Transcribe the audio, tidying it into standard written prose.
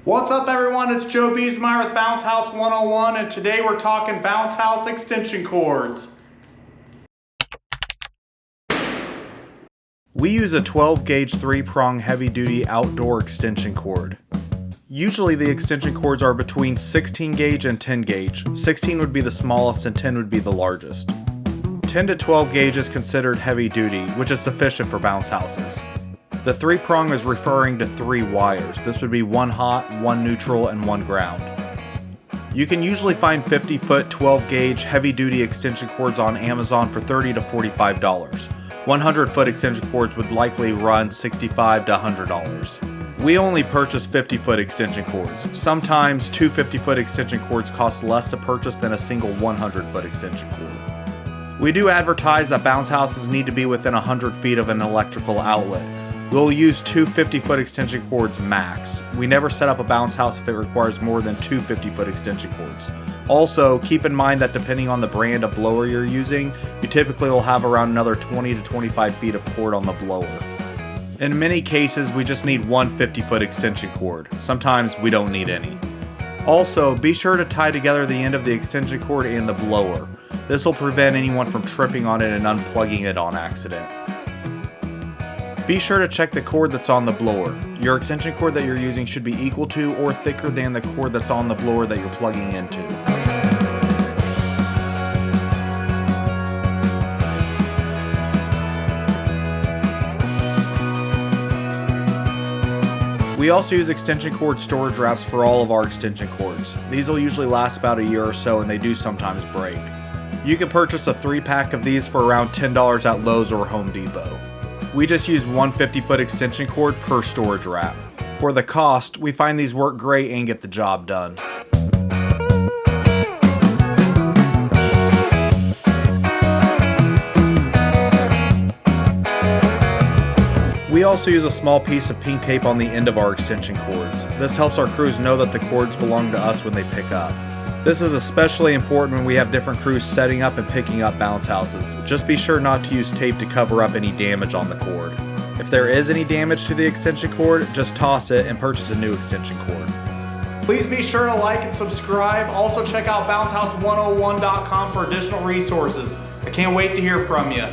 What's up everyone, it's Joe Biesmeyer with Bounce House 101 and today we're talking Bounce House extension cords. We use a 12 gauge 3-prong heavy duty outdoor extension cord. Usually the extension cords are between 16 gauge and 10 gauge. 16 would be the smallest and 10 would be the largest. 10 to 12 gauge is considered heavy duty, which is sufficient for bounce houses. The 3-prong is referring to 3 wires. This would be 1 hot, 1 neutral, and 1 ground. You can usually find 50-foot 12 gauge heavy duty extension cords on Amazon for $30 to $45. 100-foot extension cords would likely run $65 to $100. We only purchase 50-foot extension cords. Sometimes 2 50-foot extension cords cost less to purchase than a single 100-foot extension cord. We do advertise that bounce houses need to be within 100 feet of an electrical outlet. We'll use 2 50-foot extension cords max. We never set up a bounce house if it requires more than 2 50-foot extension cords. Also, keep in mind that depending on the brand of blower you're using, you typically will have around another 20 to 25 feet of cord on the blower. In many cases, we just need 1 50-foot extension cord. Sometimes we don't need any. Also, be sure to tie together the end of the extension cord and the blower. This will prevent anyone from tripping on it and unplugging it on accident. Be sure to check the cord that's on the blower. Your extension cord that you're using should be equal to or thicker than the cord that's on the blower that you're plugging into. We also use extension cord storage wraps for all of our extension cords. These will usually last about a year or so and they do sometimes break. You can purchase a 3-pack of these for around $10 at Lowe's or Home Depot. We just use 1 50-foot extension cord per storage wrap. For the cost, we find these work great and get the job done. We also use a small piece of pink tape on the end of our extension cords. This helps our crews know that the cords belong to us when they pick up. This is especially important when we have different crews setting up and picking up bounce houses. Just be sure not to use tape to cover up any damage on the cord. If there is any damage to the extension cord, just toss it and purchase a new extension cord. Please be sure to like and subscribe. Also check out bouncehouse101.com for additional resources. I can't wait to hear from you.